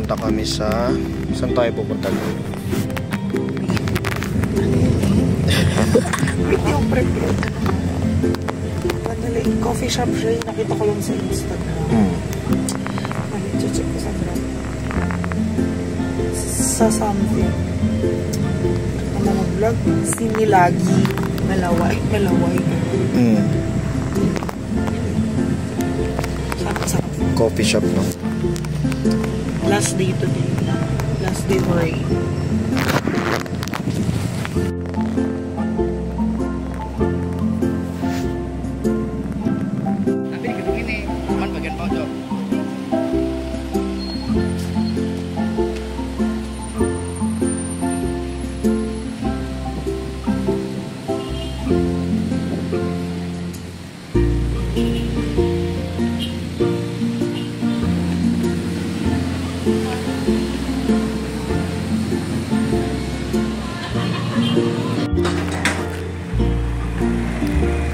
pupunta kami sa... Saan tayo pupunta? Yung prep-prep. Coffee shop siya. Nakita ko lang sa Instagram. Check ko sa Instagram. Sa something. Ang mga vlog. Sinilagi. Malaway. Sarap. Coffee shop, no? Last day today. Last day for rain.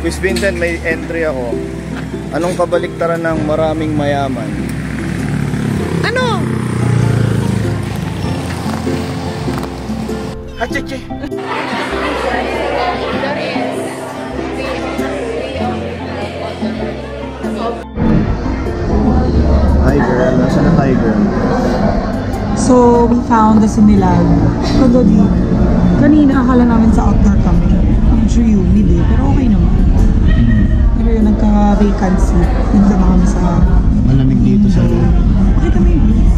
Miss Vincent, may entry ako. Anong kabaliktaran ng maraming mayaman? Ano? Hachichi. Hi girl, nasaan na tayo girl? So, we found the Sinilag. Kagodi. Kanina, akala namin sa outdoor kami. Medyo humid eh, pero okay naman. Pero yung nagka-vacancy, nandun na kami sa... Malamig dito sa... Pakita mo yung views.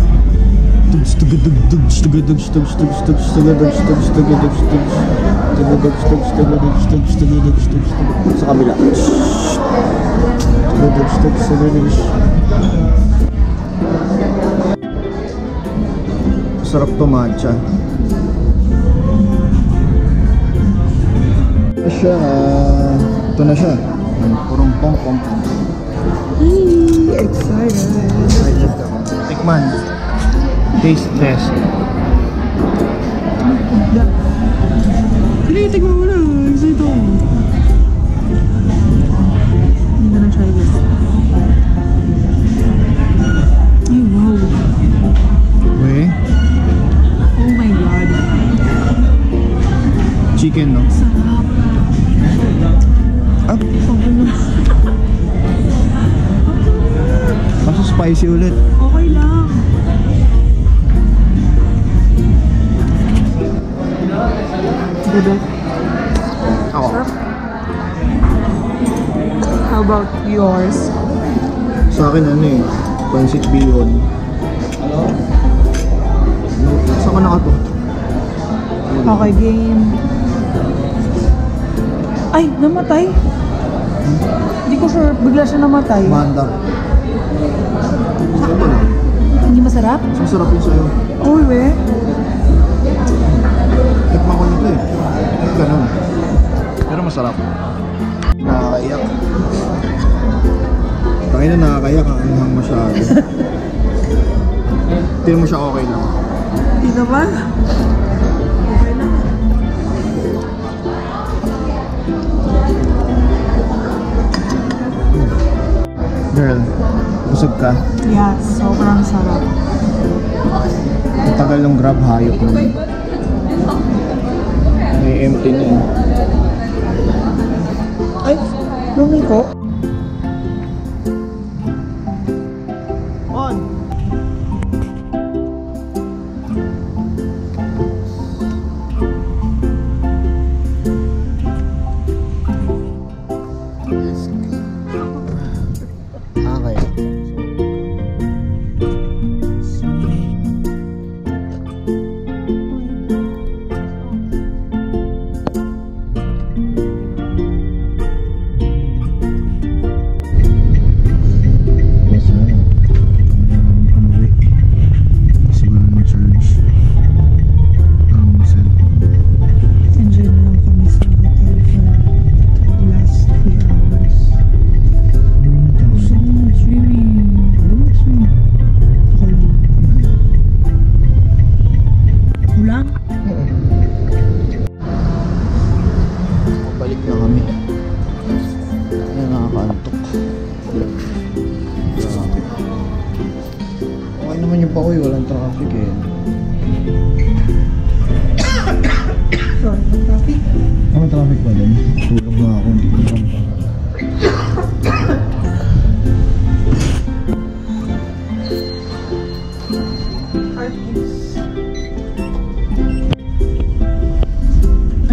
Sa kabila. Sarap to matcha. Ito na siya. Purong pong. Excited. Tikman. Taste test. Sige, tignan mo na. Excited ako. I'm gonna try this. Ay, wow. Weh? Oh my god. Chicken, no? Sarap. Up. Kaso spicy ulit. Okay lang. Diba? Ako. How about yours? Sa akin ano eh, pancit bihon. Saan ka nakato? Okay, game. Ay, namatay. Hindi ko sure, bigla siya namatay. Manda. Sakto lang. Hindi masarap? Masarap yun sa'yo. Oh, we. Tikman ko nito eh. Ganun. Pero masarap. Nakakaiyak. Tangin na nakakaiyak, ang anghang masyado. Tingnan mo siya okay lang. Hindi naman. Okay lang. Girl, busog ka? Yes, sobrang sarap. Ang tagal ng grab hayop mo. May empty na eh. Ay, lumi ko. On! naman yung Pakoy, walang traffic eh. Sorry, traffic. Ano traffic ba din? Tulog na ako, hindi ko naman pa.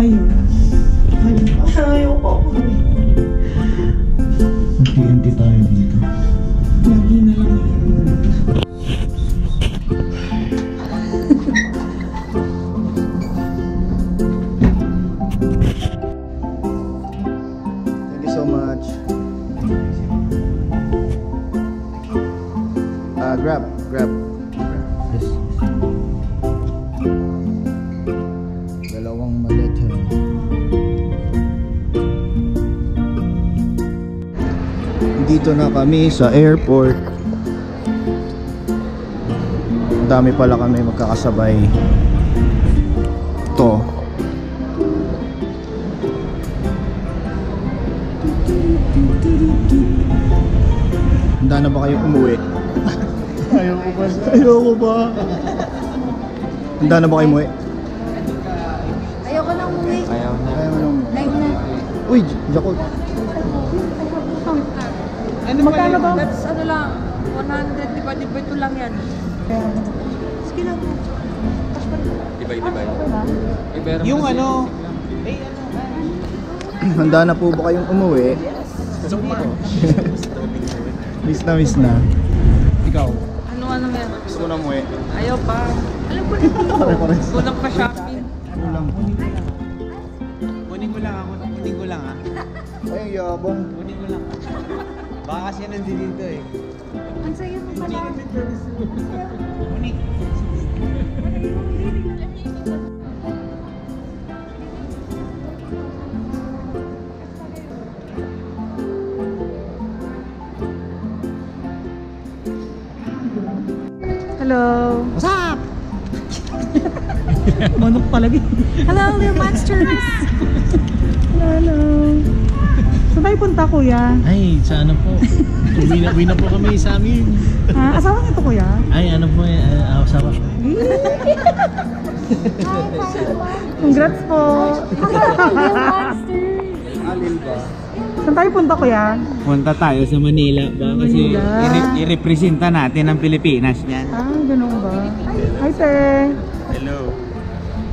Ayun. Ayun. Ayaw ko. TNT tayo dito. Lagi na lang yun. Thank you so much. Grab. Yes. Dalawang maleta. Dito na kami sa airport. Ang dami pala kami magkakasabay. Ito. Handa na ba kayo umuwi? Ayoko ba? Handa na ba kayo umuwi? Ayoko lang umuwi. Ayaw na. Live na. Uy, Jacob. Magkano ba? That's ano lang, 100, di ba? Di ba ito lang yan? Sige lang. Yung ano, Handa na po ba kayong umuwi? Miss na. ikaw. Ano meron? Gusto ko na umuwi. Ayaw pa. Alam ko na dito. Kulang pa shopping. Kulang. Kunin ko lang ako, kunin ko lang Ay, yabang. Kunin ko lang. Baka kasi nandito dito eh. Ang saya mo pala. Kunin. Hello. What's up? Manok palagi. Hello, little monsters! Hello. Saan tayo punta, kuya? Ay, sa ano po? Uwi na po kami sa amin. Asawa niyo to, kuya? Ay, ano po asawa. Congrats po. Alil ba? Saan tayo punta, kuya? Punta tayo sa Manila ba? Kasi Manila. i-representa natin ang Pilipinas niyan. Ganun ba? Hi, sir. Hello.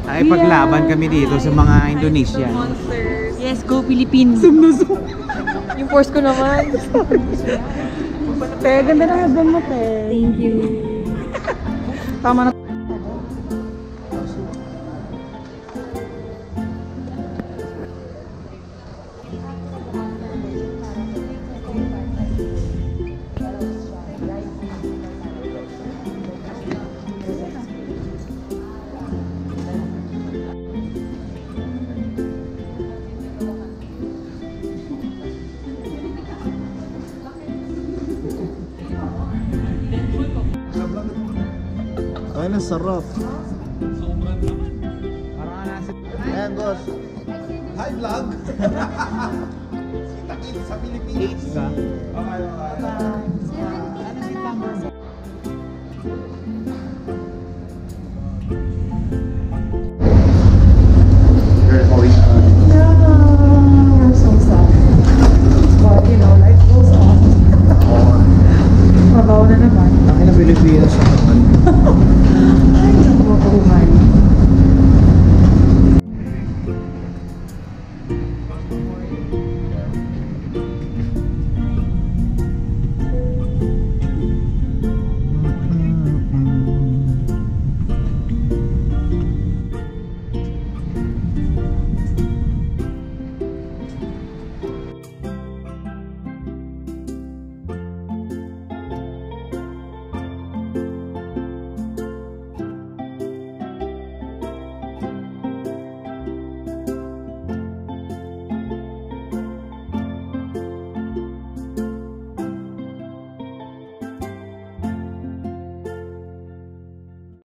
Ay, paglaban kami dito sa mga Indonesian. Monsters. Yes, go Philippines. Zoom na zoom. Yung force ko naman. Te, ganda na hagdan mo, te. Thank you. Tama na. Ay, nasarap. Parang nasa... Ayan, boss. Hi, vlog! Kita-kita sa Pilipinas.